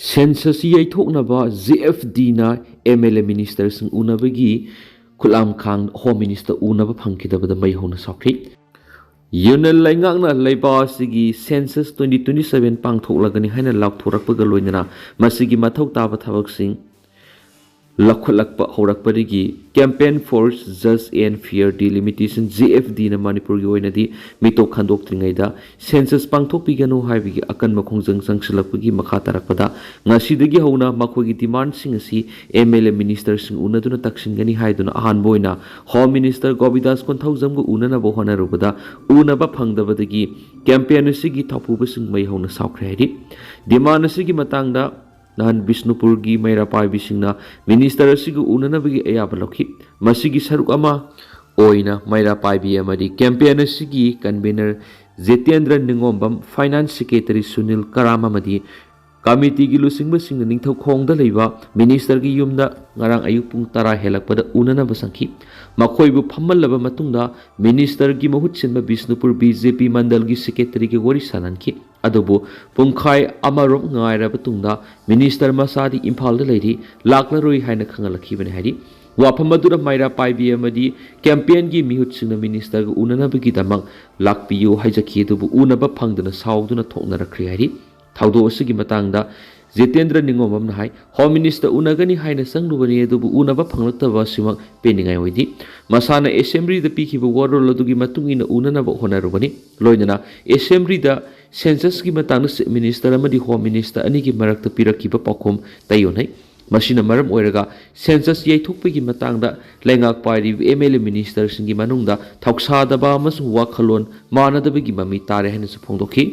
Census ꯌꯩꯊꯣꯛꯅꯕ JFDꯅ MLA ꯃꯤꯅꯤꯁꯇꯔꯁꯤꯡ ꯎꯅꯕꯒꯤ ꯈꯨꯠꯂꯥꯝꯈꯥꯡ home minister ꯎꯅꯕ ꯐꯪꯈꯤꯗꯕꯗ ꯃꯩ ꯍꯧꯅ ꯁꯥꯎꯈꯤ꯫ ꯌꯨꯅꯤꯌꯟ ꯂꯩꯉꯥꯛꯅ ꯂꯩꯕꯥꯛ ꯑꯁꯤꯒꯤ ꯁꯦꯟꯁꯁ 2027 ꯄꯥꯡꯊꯣꯛꯂꯒꯅꯤ ꯍꯥꯏꯅ ꯂꯥꯎꯊꯣꯔꯛꯄꯒ ꯂꯣꯏꯅꯅ ꯃꯁꯤꯒꯤ ꯃꯊꯧ ꯇꯥꯕ ꯊꯕꯛꯁꯤꯡ ꯂꯧꯈꯠꯂꯛꯄ ꯍꯧꯔꯛꯄꯗꯒꯤ campaign for just and fair delimitation JFDꯅ ꯃꯅꯤꯄꯨꯔꯒꯤ ꯑꯣꯏꯅꯗꯤ ꯃꯤꯇꯣꯞ ꯈꯟꯗꯣꯛꯇ꯭ꯔꯤꯉꯩꯗ ꯁꯦꯟꯁꯁ ꯄꯥꯡꯊꯣꯛꯄꯤꯒꯅꯨ ꯍꯥꯏꯕꯒꯤ ꯑꯀꯟꯕ ꯈꯣꯡꯖꯪ ꯆꯪꯁꯤꯜꯂꯛꯄꯒꯤ ꯃꯈꯥ ꯇꯥꯔꯛꯄꯗ ꯉꯁꯤꯗꯒꯤ ꯍꯧꯅ ꯃꯈꯣꯏꯒꯤ ꯗꯤꯃꯥꯟꯗꯁꯤꯡ ꯑꯁꯤ MLA ꯃꯤꯅꯤꯁꯇꯔꯁꯤꯡ ꯎꯅꯗꯨꯅ ꯇꯛꯁꯤꯟꯒꯅꯤ ꯍꯥꯏꯗꯨꯅ ꯑꯍꯥꯟꯕ ꯑꯣꯏꯅ ꯍꯣꯝ ꯃꯤꯅꯤꯁꯇꯔ ꯒꯣꯕꯤꯟꯗꯥꯁ ꯀꯣꯟꯊꯧꯖꯝꯒ ꯎꯅꯅꯕ ꯍꯣꯠꯅꯔꯨꯕꯗ ꯎꯅꯕ ꯐꯪꯗꯕꯗꯒꯤ ꯀꯦꯝꯄꯦꯟ ꯑꯁꯤꯒꯤ ꯊꯧꯄꯨꯕꯁꯤꯡ ꯃꯩ ꯍꯧꯅ ꯁꯥꯎꯈ꯭ꯔꯦ ꯍꯥꯏꯔꯤ꯫ ꯗꯤꯃꯥꯟꯗ ꯑꯁꯤꯒꯤ ꯃꯇꯥꯡꯗ ꯅꯍꯥꯟ ꯕꯤꯁꯅꯨꯄꯨꯔꯒꯤ ꯃꯩꯔꯥ ꯄꯥꯏꯕꯤꯁꯤꯡꯅ ꯃꯤꯅꯤꯁꯇꯔ ꯑꯁꯤꯒ ꯎꯅꯅꯕꯒꯤ ꯑꯌꯥꯕ ꯂꯧꯈꯤ꯫ ꯃꯁꯤꯒꯤ ꯁꯔꯨꯛ ꯑꯃ ꯑꯣꯏꯅ ꯃꯩꯔꯥ ꯄꯥꯏꯕꯤ ꯑꯃꯗꯤ ꯀꯦꯝꯄꯦꯟ ꯑꯁꯤꯒꯤ convenor Jitendra Ningombam, finance secretary Sunil Karam ꯑꯃꯗꯤ ꯀꯃꯤꯇꯤꯒꯤ ꯂꯨꯆꯤꯡꯕꯁꯤꯡꯅ ꯅꯤꯡꯊꯧꯈꯣꯡꯗ ꯂꯩꯕ ꯃꯤꯅꯤꯁꯇꯔꯒꯤ ꯌꯨꯝꯗ ꯉꯔꯥꯡ ꯑꯌꯨꯛ ꯄꯨꯡ 10 ꯍꯦꯜꯂꯛꯄꯗ ꯎꯅꯅꯕ ꯆꯪꯈꯤ꯫ ꯃꯈꯣꯏꯕꯨ ꯐꯝꯍꯜꯂꯕ ꯃꯇꯨꯡꯗ ꯃꯤꯅꯤꯁꯇꯔꯒꯤ ꯃꯍꯨꯠ ꯁꯤꯟꯕ ꯕꯤꯁꯅꯨꯄꯨꯔ BJP ꯃꯟꯗꯜꯒꯤ ꯁꯦꯀ꯭ꯔꯦꯇꯔꯤꯒ ꯋꯥꯔꯤ ꯁꯥꯅꯍꯟꯈꯤ꯫ ꯑꯗꯨꯕꯨ ꯄꯨꯡꯈꯥꯏ ꯑꯃꯔꯣꯝ ꯉꯥꯏꯔꯕ ꯇꯨꯡꯗ ꯃꯤꯅꯤꯁꯇꯔ ꯃꯁꯥꯗꯤ ꯏꯝꯐꯥꯜꯗ ꯂꯩꯔꯤ, ꯂꯥꯛꯂꯔꯣꯏ ꯍꯥꯏꯅ ꯈꯪꯍꯜꯂꯛꯈꯤꯕꯅꯤ ꯍꯥꯏꯔꯤ꯫ ꯋꯥꯐꯝ ꯑꯗꯨꯗ ꯃꯩꯔꯥ ꯄꯥꯏꯕꯤ ꯑꯃꯗꯤ ꯀꯦꯝꯄꯦꯟꯒꯤ ꯃꯤꯍꯨꯠꯁꯤꯡꯅ ꯃꯤꯅꯤꯁꯇꯔꯒ ꯎꯅꯅꯕꯒꯤꯗꯃꯛ ꯂꯥꯛꯄꯤꯌꯨ ꯍꯥꯏꯖꯈꯤ ꯑꯗꯨꯕꯨ ꯎꯅꯕ ꯐꯪꯗꯅ ꯁꯥꯎꯗꯨꯅ ꯊꯣꯛꯅꯔꯛꯈ꯭ꯔꯦ ꯍꯥꯏꯔꯤ꯫ ꯊꯧꯗꯣꯛ ꯑꯁꯤꯒꯤ ꯃꯇꯥꯡꯗ ꯖꯤꯇꯦꯟꯗ꯭ꯔ ꯅꯤꯡꯉꯣꯝꯕꯝꯅ ꯍꯥꯏ ꯍꯣꯝ ꯃꯤꯅꯤꯁꯇꯔ ꯎꯅꯒꯅꯤ ꯍꯥꯏꯅ ꯆꯪꯂꯨꯕꯅꯤ ꯑꯗꯨꯕꯨ ꯎꯅꯕ ꯐꯪꯂꯛꯇꯕ ꯑꯁꯤꯃꯛ ꯄꯦꯟꯅꯤꯡꯉꯥꯏ ꯑꯣꯏꯗꯦ꯫ ꯃꯁꯥꯅ ꯑꯦꯁꯦꯝꯕ꯭ꯂꯤꯗ ꯄꯤꯈꯤꯕ ꯋꯥꯔꯣꯜ ꯑꯗꯨꯒꯤ ꯃꯇꯨꯡ ꯏꯟꯅ ꯎꯅꯅꯕ ꯍꯣꯠꯅꯔꯨꯕꯅꯤ꯫ ꯂꯣꯏꯅꯅ ꯑꯦꯁꯦꯝꯕ꯭ꯂꯤꯗ ꯁꯦꯟꯁꯁꯀꯤ ꯃꯇꯥꯡꯗ ꯆꯤꯞ ꯃꯤꯅꯤꯁꯇꯔ ꯑꯃꯗꯤ ꯍꯣꯝ ꯃꯤꯅꯤꯁꯇꯔ ꯑꯅꯤꯒꯤ ꯃꯔꯛꯇ ꯄꯤꯔꯛꯈꯤꯕ ꯄꯥꯎꯈꯨꯝ ꯇꯩꯑꯣꯟꯅꯩ꯫ ꯃꯁꯤꯅ ꯃꯔꯝ ꯑꯣꯏꯔꯒ ꯁꯦꯟꯁꯁ ꯌꯩꯊꯣꯛꯄꯒꯤ ꯃꯇꯥꯡꯗ ꯂꯩꯉꯥꯛ ꯄꯥꯏꯔꯤꯕ MLA ꯃꯤꯅꯤꯁꯇꯔꯁꯤꯡꯒꯤ ꯃꯅꯨꯡꯗ ꯊꯧꯁꯥꯗꯕ ꯑꯃꯁꯨꯡ ꯋꯥꯈꯜꯂꯣꯟ ꯃꯥꯟꯅꯗꯕꯒꯤ ꯃꯃꯤ ꯇꯥꯔꯦ ꯍꯥꯏꯅꯁꯨ ꯐꯣꯡꯗꯣꯛꯈꯤ꯫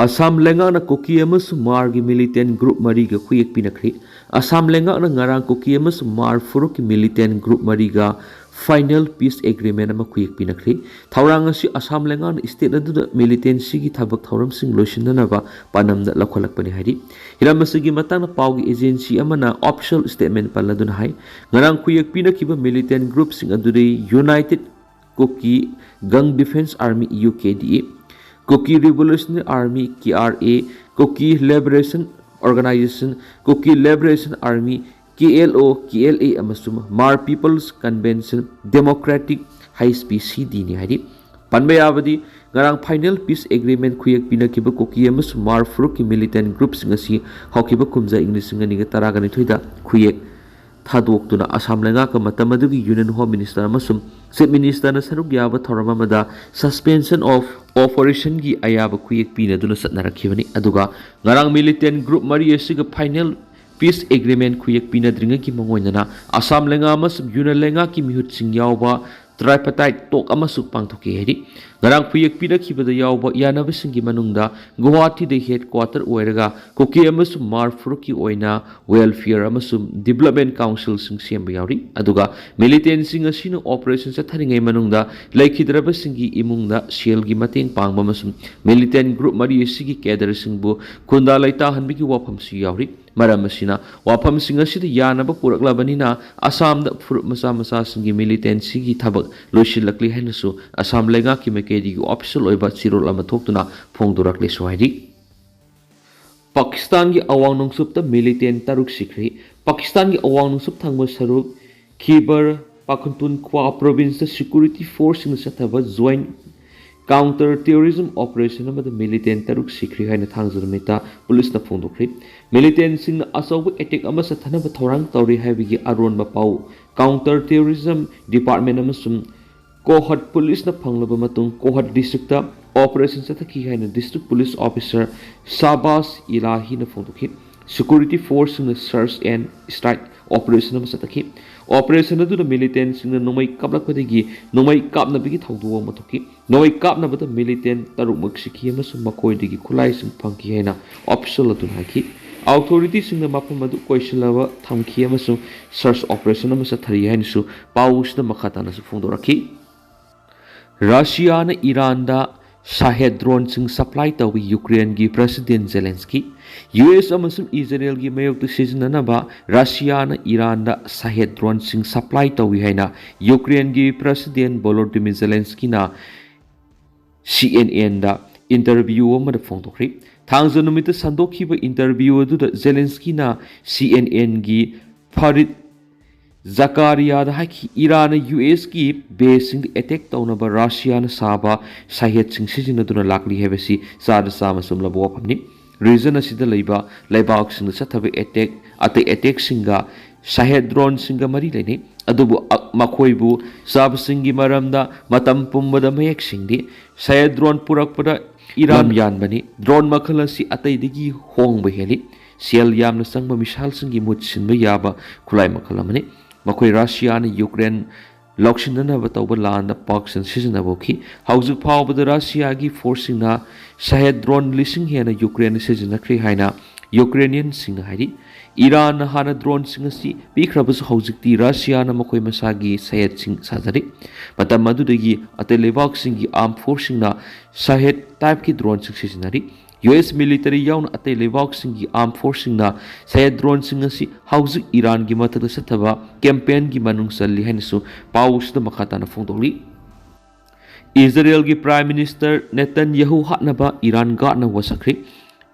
ꯑꯁꯥꯝ ꯂꯩꯉꯥꯛꯅ ꯀꯨꯀꯤ ꯑꯃꯁꯨꯡ ꯃꯥꯔꯒꯤ ꯃꯤꯂꯤꯇꯦꯟ ꯒ꯭ꯔꯨꯞ 3ꯒ ꯈꯨꯌꯦꯛ ꯄꯤꯅꯈ꯭ꯔꯦ꯫ ꯑꯁꯥꯝ ꯂꯩꯉꯥꯛꯅ ꯉꯔꯥꯡ ꯀꯨꯀꯤ ꯑꯃꯁꯨꯡ ꯃꯥꯔ ꯐꯨꯔꯨꯞꯀꯤ ꯃꯤꯂꯤꯇꯦꯟ ꯒ꯭ꯔꯨꯞ 3ꯒ ꯐꯥꯏꯅꯦꯜ ꯄꯤꯁ ꯑꯦꯒ꯭ꯔꯤꯃꯦꯟ ꯑꯃ ꯈꯨꯌꯦꯛ ꯄꯤꯅꯈ꯭ꯔꯦ꯫ ꯊꯧꯔꯥꯡ ꯑꯁꯤ ꯑꯁꯥꯝ ꯂꯩꯉꯥꯛꯅ ꯁ꯭ꯇꯦꯠ ꯑꯗꯨꯗ ꯃꯤꯂꯤꯇꯦꯟꯁꯤꯒꯤ ꯊꯕꯛ ꯊꯧꯔꯝꯁꯤꯡ ꯂꯣꯏꯁꯤꯟꯅꯅꯕ ꯄꯥꯟꯗꯝꯗ ꯂꯧꯈꯠꯂꯛꯄꯅꯤ ꯍꯥꯏꯔꯤ꯫ ꯍꯤꯔꯝ ꯑꯁꯤꯒꯤ ꯃꯇꯥꯡꯗ ꯄꯥꯎꯒꯤ ꯑꯦꯖꯦꯟꯁꯤ ꯑꯃꯅ ꯑꯣꯐꯤꯁꯤꯌꯦꯜ ꯁ꯭ꯇꯦꯠꯃꯦꯟꯠ ꯄꯜꯂꯗꯨꯅ ꯍꯥꯏ ꯉꯔꯥꯡ ꯈꯨꯌꯦꯛ ꯄꯤꯅꯈꯤꯕ ꯃꯤꯂꯤꯇꯦꯟ ꯒ꯭ꯔꯨꯞꯁꯤꯡ ꯑꯗꯨꯗꯤ ꯌꯨꯅꯥꯏꯇꯦꯗ ꯀꯨꯀꯤ ꯒꯪ ꯗꯤꯐꯦꯟꯁ ꯑꯥꯔꯃꯤ UKDA, ꯀꯨꯀꯤ ꯔꯤꯚꯣꯂꯨꯁꯅꯔꯤ ꯑꯥꯔꯃꯤ KRA, ꯀꯨꯀꯤ ꯂꯤꯕꯔꯦꯁꯟ ꯑꯣꯔꯒꯅꯥꯏꯖꯦꯁꯟ ꯀꯨꯀꯤ ꯂꯤꯕꯔꯦꯁꯟ ꯑꯥꯔꯃꯤ KLO KLA ꯑꯃꯁꯨꯡ ꯃꯥꯔ ꯄꯤꯄꯜꯁ ꯀꯟꯚꯦꯟꯁꯟ ꯗꯦꯃꯣꯀ꯭ꯔꯦꯇꯤꯛ HPCD ꯅꯤ ꯍꯥꯏꯔꯤ꯫ ꯄꯟꯕ ꯌꯥꯕꯗꯤ ꯉꯔꯥꯡ ꯐꯥꯏꯅꯦꯜ ꯄꯤꯁ ꯑꯦꯒ꯭ꯔꯤꯃꯦꯟꯠ ꯈꯨꯌꯦꯛ ꯄꯤꯅꯈꯤꯕ ꯀꯨꯀꯤ ꯑꯃꯁꯨꯡ ꯃꯥꯔ ꯐꯨꯔꯨꯞꯀꯤ ꯃꯤꯂꯤꯇꯦꯟ ꯒ꯭ꯔꯨꯞꯁꯤꯡ ꯑꯁꯤ ꯍꯧꯈꯤꯕ ꯀꯨꯝꯖꯥ ꯏꯪ 2012ꯗ ꯈꯨꯌꯦꯛ ꯊꯥꯗꯣꯛꯇꯨꯅ ꯑꯁꯥꯝ ꯂꯩꯉꯥꯛꯀ ꯃꯇꯝ ꯑꯗꯨꯒꯤ ꯌꯨꯅꯤꯌꯟ ꯍꯣꯝ ꯃꯤꯅꯤꯁꯇꯔ ꯑꯃꯁꯨꯡ ꯆꯤꯞ ꯃꯤꯅꯤꯁꯇꯔꯅ ꯁꯔꯨꯛ ꯌꯥꯕ ꯊꯧꯔꯝ ꯑꯃꯗ ꯁꯁꯄꯦꯟꯁꯟ ꯑꯣꯐ ꯑꯣꯄꯔꯦꯁꯟꯒꯤ ꯑꯌꯥꯕ ꯈꯨꯌꯦꯛ ꯄꯤꯅꯗꯨꯅ ꯆꯠꯅꯔꯛꯈꯤꯕꯅꯤ꯫ ꯑꯗꯨꯒ ꯉꯔꯥꯡ ꯃꯤꯂꯤꯇꯦꯟ ꯒ꯭ꯔꯨꯞ 3 ꯑꯁꯤꯒ ꯐꯥꯏꯅꯦꯜ ꯄꯤꯁ ꯑꯦꯒ꯭ꯔꯤꯃꯦꯟꯠ ꯈꯨꯌꯦꯛ ꯄꯤꯅꯗ꯭ꯔꯤꯉꯩꯒꯤ ꯃꯥꯡꯑꯣꯏꯅꯅ ꯑꯁꯥꯝ ꯂꯩꯉꯥꯛ ꯑꯃꯁꯨꯡ ꯌꯨꯅꯤꯌꯟ ꯂꯩꯉꯥꯛꯀꯤ ꯃꯤꯍꯨꯠꯁꯤꯡ ꯌꯥꯎꯕ ꯇ꯭ꯔꯥꯏꯄꯥꯔꯇꯥꯏꯠ ꯇꯣꯛ ꯑꯃꯁꯨ ꯄꯥꯡꯊꯣꯛꯈꯤ ꯍꯥꯏꯔꯤ꯫ ꯉꯔꯥꯡ ꯈꯨꯌꯦꯛ ꯄꯤꯅꯈꯤꯕꯗ ꯌꯥꯎꯕ ꯌꯥꯅꯕꯁꯤꯡꯒꯤ ꯃꯅꯨꯡꯗ ꯒꯨꯋꯥꯍꯥꯇꯤꯗ ꯍꯦꯗ ꯀ꯭ꯋꯥꯇꯔ ꯑꯣꯏꯔꯒ ꯀꯨꯀꯤ ꯑꯃꯁꯨꯡ ꯃꯥꯔ ꯐꯨꯔꯨꯞꯀꯤ ꯑꯣꯏꯅ ꯋꯦꯜꯐꯤꯌꯔ ꯑꯃꯁꯨꯡ ꯗꯤꯕꯦꯂꯞꯃꯦꯟꯠ ꯀꯥꯎꯟꯁꯤꯜꯁꯤꯡ ꯁꯦꯝꯕ ꯌꯥꯎꯔꯤ꯫ ꯑꯗꯨꯒ ꯃꯤꯂꯤꯇꯦꯟꯁꯤꯡ ꯑꯁꯤꯅ ꯑꯣꯄꯔꯦꯁꯟ ꯆꯠꯊꯔꯤꯉꯩ ꯃꯅꯨꯡꯗ ꯂꯩꯈꯤꯗ꯭ꯔꯕꯁꯤꯡꯒꯤ ꯏꯃꯨꯡꯗ ꯁꯦꯜꯒꯤ ꯃꯇꯦꯡ ꯄꯥꯡꯕ ꯑꯃꯁꯨꯡ ꯃꯤꯂꯤꯇꯦꯟ ꯒ꯭ꯔꯨꯞ 3 ꯑꯁꯤꯒꯤ ꯀꯦꯗꯔꯁꯤꯡꯕꯨ ꯈꯨꯟꯗꯥ ꯂꯩꯇꯥꯍꯟꯕꯒꯤ ꯋꯥꯐꯝꯁꯨ ꯌꯥꯎꯔꯤ꯫ ꯃꯔꯝ ꯑꯁꯤꯅ ꯋꯥꯐꯝꯁꯤꯡ ꯑꯁꯤꯗ ꯌꯥꯅꯕ ꯄꯨꯔꯛꯂꯕꯅꯤꯅ ꯑꯁꯥꯝꯗ ꯐꯨꯔꯨꯞ ꯃꯆꯥ ꯃꯆꯥꯁꯤꯡꯒꯤ ꯃꯤꯂꯤꯇꯦꯟꯁꯤꯒꯤ ꯊꯕꯛ ꯂꯣꯏꯁꯤꯜꯂꯛꯂꯤ ꯍꯥꯏꯅꯁꯨ ꯑꯁꯥꯝ ꯂꯩꯉꯥꯛꯀꯤ ꯃꯥꯏꯀꯩꯗꯒꯤ ꯑꯣꯐꯤꯁꯤꯌꯦꯜ ꯑꯣꯏꯕ ꯆꯤꯔꯣꯜ ꯑꯃ ꯊꯣꯛꯇꯨꯅ ꯐꯣꯡꯗꯣꯔꯛꯂꯦꯁꯨ ꯍꯥꯏꯔꯤ꯫ ꯄꯥꯀꯤꯁꯇꯥꯟꯒꯤ ꯑꯋꯥꯡ ꯅꯣꯡꯆꯨꯞꯇ ꯃꯤꯂꯤꯇꯦꯟ 3 ꯁꯤꯈ꯭ꯔꯦ꯫ ꯄꯥꯀꯤꯁꯇꯥꯟꯒꯤ ꯑꯋꯥꯡ ꯅꯣꯡꯆꯨꯞ ꯊꯪꯕ ꯁꯔꯨꯛ ꯈꯤꯕꯔ ꯄꯈꯇꯨꯟꯈ꯭ꯋꯥ ꯄ꯭ꯔꯣꯚꯤꯟꯁꯇ ꯁꯦꯀ꯭ꯌꯨꯔꯤꯇꯤ ꯐꯣꯔꯁꯁꯤꯡꯅ ꯆꯠꯊꯕ ꯖꯣꯏꯟꯠ ꯀꯥꯎꯟꯇꯔ ꯇꯦꯔꯣꯔꯤꯖꯝ ꯑꯣꯄꯔꯦꯁꯟ ꯑꯃꯗ ꯃꯤꯂꯤꯇꯦꯟ 3 ꯁꯤꯈ꯭ꯔꯦ ꯍꯥꯏꯅ ꯊꯥꯡꯖ ꯅꯨꯃꯤꯠꯇ ꯄꯨꯂꯤꯁꯅ ꯐꯣꯡꯗꯣꯛꯈ꯭ꯔꯦ꯫ ꯃꯤꯂꯤꯇꯦꯟꯁꯤꯡꯅ ꯑꯆꯧꯕ ꯑꯦꯇꯦꯛ ꯑꯃ ꯆꯠꯊꯅꯕ ꯊꯧꯔꯥꯡ ꯇꯧꯔꯤ ꯍꯥꯏꯕꯒꯤ ꯑꯔꯣꯟꯕ ꯄꯥꯎ ꯀꯥꯎꯟꯇꯔ ꯇꯦꯔꯣꯔꯤꯖꯝ ꯗꯤꯄꯥꯔꯠꯃꯦꯟꯠ ꯑꯃꯁꯨꯡ ꯀꯣꯍꯠ ꯄꯨꯂꯤꯁꯅ ꯐꯪꯂꯕ ꯃꯇꯨꯡ ꯀꯣꯍꯠ ꯗꯤꯁꯇ꯭ꯔꯤꯛꯇ ꯑꯣꯄꯔꯦꯁꯟ ꯆꯠꯊꯈꯤ ꯍꯥꯏꯅ ꯗꯤꯁꯇ꯭ꯔꯤꯛ ꯄꯨꯂꯤꯁ ꯑꯣꯐꯤꯁꯥꯔ ꯁꯥꯕꯥꯁ ꯏꯂꯥꯍꯤꯅ ꯐꯣꯡꯗꯣꯛꯈꯤ꯫ ꯁꯦꯀ꯭ꯌꯨꯔꯤꯇꯤ ꯐꯣꯔꯁꯁꯤꯡꯅ ꯁꯔꯆ ꯑꯦꯟꯗ ꯁ꯭ꯇ꯭ꯔꯥꯏꯛ ꯑꯣꯄꯔꯦꯁꯟ ꯑꯃ ꯆꯠꯊꯈꯤ꯫ ꯑꯣꯄꯔꯦꯁꯟ ꯑꯗꯨꯗ ꯃꯤꯂꯤꯇꯦꯟꯁꯤꯡꯅ ꯅꯣꯡꯃꯩ ꯀꯥꯞꯂꯛꯄꯗꯒꯤ ꯅꯣꯡꯃꯩ ꯀꯥꯞꯅꯕꯒꯤ ꯊꯧꯗꯣꯛ ꯑꯃ ꯊꯣꯛꯈꯤ꯫ ꯅꯣꯡꯃꯩ ꯀꯥꯞꯅꯕꯗ ꯃꯤꯂꯤꯇꯦꯟ 3ꯃꯛ ꯁꯤꯈꯤ ꯑꯃꯁꯨꯡ ꯃꯈꯣꯏꯗꯒꯤ ꯈꯨꯠꯂꯥꯏꯁꯤꯡ ꯐꯪꯈꯤ ꯍꯥꯏꯅ ꯑꯣꯐꯤꯁꯤꯌꯦꯜ ꯑꯗꯨꯅ ꯍꯥꯏꯈꯤ꯫ ꯑꯣꯊꯣꯔꯤꯇꯤꯁꯤꯡꯅ ꯃꯐꯝ ꯑꯗꯨ ꯀꯣꯏꯁꯤꯜꯂꯕ ꯊꯝꯈꯤ ꯑꯃꯁꯨꯡ ꯁꯔꯆ ꯑꯣꯄꯔꯦꯁꯟ ꯑꯃ ꯆꯠꯊꯔꯤ ꯍꯥꯏꯅꯁꯨ ꯄꯥꯎꯁꯤꯗ ꯃꯈꯥ ꯇꯥꯅꯁꯨ ꯐꯣꯡꯗꯣꯔꯛꯈꯤ꯫ ꯔꯁꯤꯌꯥꯅ ꯏꯔꯥꯟꯗ ꯁꯥꯍꯦꯗ ꯗ꯭ꯔꯣꯟꯁꯤꯡ ꯁꯄ꯭ꯂꯥꯏ ꯇꯧꯕ ꯌꯨꯀ꯭ꯔꯦꯟꯒꯤ ꯄ꯭ꯔꯦꯁꯤꯗꯦꯟꯠ ꯖꯦꯂꯦꯟꯁꯀꯤ US ꯑꯃꯁꯨꯡ ꯏꯖꯔꯦꯜꯒꯤ ꯃꯥꯌꯣꯛꯇ ꯁꯤꯖꯤꯟꯅꯅꯕ ꯔꯁꯤꯌꯥꯅ ꯏꯔꯥꯟꯗ ꯁꯥꯍꯦꯗ ꯗ꯭ꯔꯣꯟꯁꯤꯡ ꯁꯄ꯭ꯂꯥꯏ ꯇꯧꯏ ꯍꯥꯏꯅ ꯌꯨꯀ꯭ꯔꯦꯟꯒꯤ ꯄ꯭ꯔꯦꯁꯤꯗꯦꯟꯠ ꯚꯣꯂꯣꯗꯤꯃꯤꯔ ꯖꯦꯂꯦꯟꯁꯀꯤꯅ CNN ꯗ ꯏꯟꯇꯔꯚ꯭ꯌꯨ ꯑꯃꯗ ꯐꯣꯡꯗꯣꯛꯈ꯭ꯔꯦ꯫ ꯊꯥꯡꯖ ꯅꯨꯃꯤꯠꯇ ꯁꯟꯗꯣꯛꯈꯤꯕ ꯏꯟꯇꯔꯚ꯭ꯌꯨ ꯑꯗꯨꯗ ꯖꯦꯂꯦꯟꯁꯀꯤꯅ CNN-ꯒꯤ ꯐꯔꯤꯗ ꯖꯀꯥꯔꯤꯌꯥꯗ ꯍꯥꯏꯈꯤ ꯏꯔꯥꯟꯅ US-ꯒꯤ ꯕꯦꯁꯁꯤꯡꯗ ꯑꯦꯇꯦꯛ ꯇꯧꯅꯕ ꯔꯁꯤꯌꯥꯅ ꯁꯥꯕ ꯁꯥꯍꯦꯗꯁꯤꯡ ꯁꯤꯖꯤꯟꯅꯗꯨꯅ ꯂꯥꯛꯂꯤ ꯍꯥꯏꯕꯁꯤ ꯆꯥꯗ ꯆꯥꯝꯃ ꯆꯨꯝꯂꯕ ꯋꯥꯐꯝꯅꯤ꯫ ꯔꯤꯖꯟ ꯑꯁꯤꯗ ꯂꯩꯕ ꯂꯩꯕꯥꯛꯁꯤꯡꯗ ꯆꯠꯊꯕ ꯑꯇꯩ ꯑꯦꯇꯦꯛꯁꯤꯡꯒ ꯁꯥꯍꯦꯗ ꯗ꯭ꯔꯣꯟꯁꯤꯡꯒ ꯃꯔꯤ ꯂꯩꯅꯩ꯫ ꯑꯗꯨꯕꯨ ꯃꯈꯣꯏꯕꯨ ꯆꯥꯕꯁꯤꯡꯒꯤ ꯃꯔꯝꯗ ꯃꯇꯝ ꯄꯨꯝꯕꯗ ꯃꯌꯦꯛ ꯁꯦꯡꯗꯦ꯫ ꯁꯥꯍꯦꯗ ꯗ꯭ꯔꯣꯟ ꯄꯨꯔꯛꯄꯗ ꯏꯔꯥꯟ ꯌꯥꯟꯕꯅꯤ꯫ ꯗ꯭ꯔꯣꯟ ꯃꯈꯜ ꯑꯁꯤ ꯑꯇꯩꯗꯒꯤ ꯍꯣꯡꯕ ꯍꯦꯜꯂꯤ꯫ ꯁꯦꯜ ꯌꯥꯝꯅ ꯆꯪꯕ ꯃꯤꯁꯥꯏꯜꯁꯤꯡꯒꯤ ꯃꯍꯨꯠ ꯁꯤꯟꯕ ꯌꯥꯕ ꯈꯨꯠꯂꯥꯏ ꯃꯈꯜ ꯑꯃꯅꯤ꯫ ꯃꯈꯣꯏ ꯔꯁꯤꯌꯥꯅ ꯌꯨꯀ꯭ꯔꯦꯟ ꯂꯧꯁꯤꯟꯅꯅꯕ ꯇꯧꯕ ꯂꯥꯟꯗ ꯄꯥꯛꯁꯟ ꯁꯤꯖꯤꯟꯅꯕ ꯍꯧꯈꯤ꯫ ꯍꯧꯖꯤꯛ ꯐꯥꯎꯕꯗ ꯔꯁꯤꯌꯥꯒꯤ ꯐꯣꯔꯁꯁꯤꯡꯅ ꯁꯥꯍꯦꯗ ꯗ꯭ꯔꯣꯟ 1000 ꯍꯦꯟꯅ ꯌꯨꯀ꯭ꯔꯦꯟꯗ ꯁꯤꯖꯤꯟꯅꯈ꯭ꯔꯦ ꯍꯥꯏꯅ ꯌꯨꯀ꯭ꯔꯦꯅꯤꯌꯟꯁꯤꯡꯅ ꯍꯥꯏꯔꯤ꯫ ꯏꯔꯥꯟꯅ ꯍꯥꯟꯅ ꯗ꯭ꯔꯣꯟꯁꯤꯡ ꯑꯁꯤ ꯄꯤꯈ꯭ꯔꯕꯁꯨ ꯍꯧꯖꯤꯛꯇꯤ ꯔꯁꯤꯌꯥꯅ ꯃꯈꯣꯏ ꯃꯁꯥꯒꯤ ꯁꯥꯍꯦꯗꯁꯤꯡ ꯁꯥꯖꯔꯤ꯫ ꯃꯇꯝ ꯑꯗꯨꯗꯒꯤ ꯑꯇꯩ ꯂꯩꯕꯥꯛꯁꯤꯡꯒꯤ ꯑꯥꯔꯝ ꯐꯣꯔꯁꯁꯤꯡꯅ ꯁꯥꯍꯦꯗ ꯇꯥꯏꯞꯀꯤ ꯗ꯭ꯔꯣꯟꯁꯤꯡ ꯁꯤꯖꯤꯟꯅꯔꯤ꯫ US ꯃꯤꯂꯤꯇꯔꯤ ꯌꯥꯎꯅ ꯑꯇꯩ ꯂꯩꯕꯥꯛꯁꯤꯡꯒꯤ ꯑꯥꯔꯝ ꯐꯣꯔꯁꯁꯤꯡꯅ ꯁꯥꯍꯦꯗ ꯗ꯭ꯔꯣꯟꯁꯤꯡ ꯑꯁꯤ ꯍꯧꯖꯤꯛ ꯏꯔꯥꯟꯒꯤ ꯃꯊꯛꯇ ꯆꯠꯊꯕ ꯀꯦꯝꯄꯦꯟꯒꯤ ꯃꯅꯨꯡ ꯆꯜꯂꯤ ꯍꯥꯏꯅꯁꯨ ꯄꯥꯎ ꯑꯁꯤꯗ ꯃꯈꯥ ꯇꯥꯅ ꯐꯣꯡꯗꯣꯛꯂꯤ꯫ ꯏꯖꯔꯦꯜꯒꯤ ꯄ꯭ꯔꯥꯏꯝ ꯃꯤꯅꯤꯁꯇꯔ ꯅꯦꯇꯟꯌꯥꯍꯨ ꯍꯥꯠꯅꯕ ꯏꯔꯥꯟ ꯒꯥꯔꯗꯅ ꯋꯥꯁꯛꯈ꯭ꯔꯦ꯫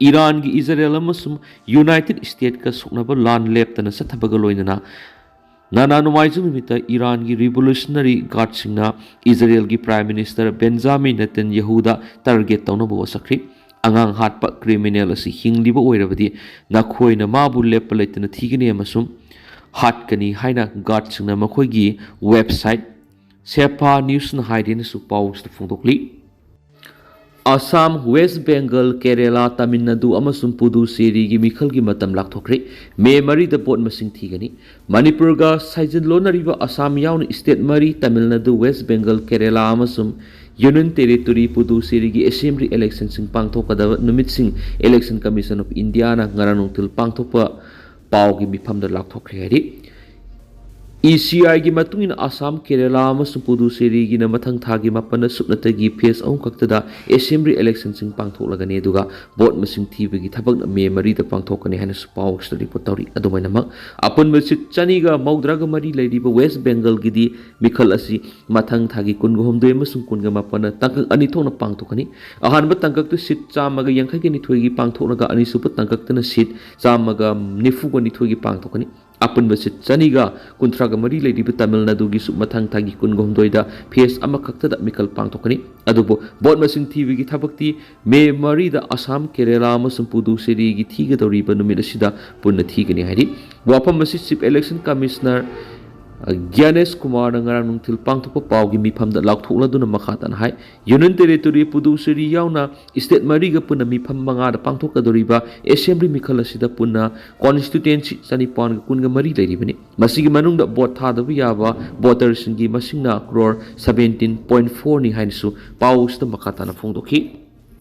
ꯏꯔꯥꯟꯒꯤ ꯏꯖꯔꯦꯜ ꯑꯃꯁꯨꯡ ꯌꯨꯅꯥꯏꯇꯦꯗ ꯁ꯭ꯇꯦꯠꯀ ꯁꯣꯛꯅꯕ ꯂꯥꯟ ꯂꯦꯞꯇꯅ ꯆꯠꯊꯕꯒ ꯂꯣꯏꯅꯅ ꯉꯔꯥꯡ ꯅꯣꯡꯃꯥꯏꯖꯤꯡ ꯅꯨꯃꯤꯠꯇ ꯏꯔꯥꯟꯒꯤ revolutionary ꯒꯥꯔꯗꯁꯤꯡꯅ ꯏꯖꯔꯦꯜꯒꯤ prime minister Benjamin ꯅꯦꯇꯟꯌꯥꯍꯨꯗ target ꯇꯧꯅꯕ ꯋꯥꯁꯛꯈ꯭ꯔꯦ꯫ ꯑꯉꯥꯡ ꯍꯥꯠꯄ ꯀ꯭ꯔꯤꯃꯤꯅꯦꯜ ꯑꯁꯤ ꯍꯤꯡꯂꯤꯕ ꯑꯣꯏꯔꯕꯗꯤ ꯅꯈꯣꯏꯅ ꯃꯥꯕꯨ ꯂꯦꯞꯄ ꯂꯩꯇꯅ ꯊꯤꯒꯅꯤ ꯑꯃꯁꯨꯡ ꯍꯥꯠꯀꯅꯤ ꯍꯥꯏꯅ ꯒꯥꯔꯗꯁꯤꯡꯅ ꯃꯈꯣꯏꯒꯤ ꯋꯦꯕꯁꯥꯏꯠ ꯁꯦꯐꯥ ꯅ꯭ꯌꯨꯁꯅ ꯍꯥꯏꯔꯦꯅꯁꯨ ꯄꯥꯎ ꯑꯁꯤꯗ ꯐꯣꯡꯗꯣꯛꯂꯤ꯫ ꯑꯁꯥꯝ, ꯋꯦꯁ ꯕꯦꯡꯒꯜ, ꯀꯦꯔꯦꯂꯥ, ꯇꯥꯃꯤꯜ ꯅꯥꯗꯨ ꯑꯃꯁꯨꯡ ꯄꯨꯗꯨꯆꯦꯔꯤꯒꯤ ꯃꯤꯈꯜꯒꯤ ꯃꯇꯝ ꯂꯥꯛꯊꯣꯛꯈ꯭ꯔꯦ꯫ ꯃꯦ 4ꯗ ꯚꯣꯠ ꯃꯁꯤꯡ ꯊꯤꯒꯅꯤ꯫ ꯃꯅꯤꯄꯨꯔꯒ ꯁꯥꯏꯖꯤꯟꯂꯣꯟꯅꯔꯤꯕ ꯑꯁꯥꯝ ꯌꯥꯎꯅ ꯁ꯭ꯇꯦꯠ 4, ꯇꯥꯃꯤꯜ ꯅꯥꯗꯨ, ꯋꯦꯁ ꯕꯦꯡꯒꯜ, ꯀꯦꯔꯦꯂꯥ ꯑꯃꯁꯨꯡ ꯌꯨꯅꯤꯌꯟ ꯇꯦꯔꯤꯇꯣꯔꯤ ꯄꯨꯗꯨꯆꯦꯔꯤꯒꯤ ꯑꯦꯁꯦꯝꯕ꯭ꯂꯤ ꯏꯂꯦꯛꯁꯟꯁꯤꯡ ꯄꯥꯡꯊꯣꯛꯀꯗꯕ ꯅꯨꯃꯤꯠꯁꯤꯡ ꯏꯂꯦꯛꯁꯟ ꯀꯃꯤꯁꯟ ꯑꯣꯐ ꯏꯟꯗꯤꯌꯥꯅ ꯉꯔꯥꯡ ꯅꯨꯡꯊꯤꯜ ꯄꯥꯡꯊꯣꯛꯄ ꯄꯥꯎꯒꯤ ꯃꯤꯐꯝꯗ ꯂꯥꯎꯊꯣꯛꯈ꯭ꯔꯦ ꯍꯥꯏꯔꯤ꯫ ECIꯒꯤ ꯃꯇꯨꯡꯏꯟꯅ ꯑꯁꯥꯝ, ꯀꯦꯔꯦꯂꯥ ꯑꯃꯁꯨꯡ ꯄꯨꯗꯨꯆꯦꯔꯤꯒꯤꯅ ꯃꯊꯪ ꯊꯥꯒꯤ 7ꯗ ꯁꯨꯞꯅꯇꯒꯤ ꯐꯦꯖ 3 ꯈꯛꯇꯗ ꯑꯦꯁꯦꯝꯕ꯭ꯂꯤ ꯏꯂꯦꯛꯁꯟꯁꯤꯡ ꯄꯥꯡꯊꯣꯛꯂꯒꯅꯤ ꯑꯗꯨꯒ ꯚꯣꯠ ꯃꯁꯤꯡ ꯊꯤꯕꯒꯤ ꯊꯕꯛꯅ ꯃꯦ 4ꯗ ꯄꯥꯡꯊꯣꯛꯀꯅꯤ ꯍꯥꯏꯅꯁꯨ ꯄꯥꯎ ꯑꯁꯤꯗ ꯔꯤꯄꯣꯔꯠ ꯇꯧꯔꯤ꯫ ꯑꯗꯨꯃꯥꯏꯅꯃꯛ ꯑꯄꯨꯟꯕ ꯁꯤꯠ 293 ꯂꯩꯔꯤꯕ ꯋꯦꯁ ꯕꯦꯡꯒꯜꯒꯤꯗꯤ ꯃꯤꯈꯜ ꯑꯁꯤ ꯃꯊꯪ ꯊꯥꯒꯤ 18 ꯑꯃꯁꯨꯡ 27ꯅ ꯇꯥꯡꯀꯛ 2 ꯊꯣꯛꯅ ꯄꯥꯡꯊꯣꯛꯀꯅꯤ꯫ ꯑꯍꯥꯟꯕ ꯇꯥꯡꯀꯛꯇ ꯁꯤꯠ 182ꯒꯤ ꯄꯥꯡꯊꯣꯛꯂꯒ ꯑꯅꯤꯁꯨꯕ ꯇꯥꯡꯀꯛꯇꯅ ꯁꯤꯠ 192ꯒꯤ ꯄꯥꯡꯊꯣꯛꯀꯅꯤ꯫ ꯑꯄꯨꯟꯕ ꯁꯤꯠ 293 ꯂꯩꯔꯤꯕ ꯇꯥꯃꯤꯜ ꯅꯥꯗꯨꯒꯤꯁꯨ ꯃꯊꯪ ꯊꯥꯒꯤ 18ꯗ ꯐꯦꯖ ꯑꯃꯈꯛꯇꯗ ꯃꯤꯈꯜ ꯄꯥꯡꯊꯣꯛꯀꯅꯤ꯫ ꯑꯗꯨꯕꯨ ꯚꯣꯠ ꯃꯁꯤꯡ ꯊꯤꯕꯒꯤ ꯊꯕꯛꯇꯤ ꯃꯦ 4ꯗ ꯑꯁꯥꯝ, ꯀꯦꯔꯦꯂꯥ ꯑꯃꯁꯨꯡ ꯄꯨꯗꯨꯆꯦꯔꯤꯒꯤ ꯊꯤꯒꯗꯧꯔꯤꯕ ꯅꯨꯃꯤꯠ ꯑꯁꯤꯗ ꯄꯨꯟꯅ ꯊꯤꯒꯅꯤ ꯍꯥꯏꯔꯤ꯫ ꯋꯥꯐꯝ ꯑꯁꯤ ꯆꯤꯐ ꯏꯂꯦꯛꯁꯟ ꯀꯃꯤꯁꯅꯔ ꯒ꯭ꯌꯥꯅꯦꯁ ꯀꯨꯃꯥꯔꯅ ꯉꯔꯥꯡ ꯅꯨꯡꯊꯤꯜ ꯄꯥꯡꯊꯣꯛꯄ ꯄꯥꯎꯒꯤ ꯃꯤꯐꯝꯗ ꯂꯥꯎꯊꯣꯛꯂꯗꯨꯅ ꯃꯈꯥ ꯇꯥꯅ ꯍꯥꯏ꯫ ꯌꯨꯅꯤꯌꯟ ꯇꯦꯔꯤꯇꯣꯔꯤ ꯄꯨꯗꯨꯆꯦꯔꯤ ꯌꯥꯎꯅ ꯁ꯭ꯇꯦꯠ 4ꯒ ꯄꯨꯟꯅ ꯃꯤꯐꯝ 5ꯗ ꯄꯥꯡꯊꯣꯛꯀꯗꯧꯔꯤꯕ ꯑꯦꯁꯦꯝꯕ꯭ꯂꯤ ꯃꯤꯈꯜ ꯑꯁꯤꯗ ꯄꯨꯟꯅ ꯀꯣꯟꯁꯇꯤꯇ꯭ꯌꯨꯑꯦꯟꯁꯤ 914 ꯂꯩꯔꯤꯕꯅꯤ꯫ ꯃꯁꯤꯒꯤ ꯃꯅꯨꯡꯗ ꯚꯣꯠ ꯊꯥꯗꯕ ꯌꯥꯕ ꯚꯣꯇꯔꯁꯤꯡꯒꯤ ꯃꯁꯤꯡꯅ crore 17.4 ꯍꯥꯏꯅꯁꯨ ꯄꯥꯎ ꯑꯁꯤꯗ ꯃꯈꯥ ꯇꯥꯅ ꯐꯣꯡꯗꯣꯛꯈꯤ꯫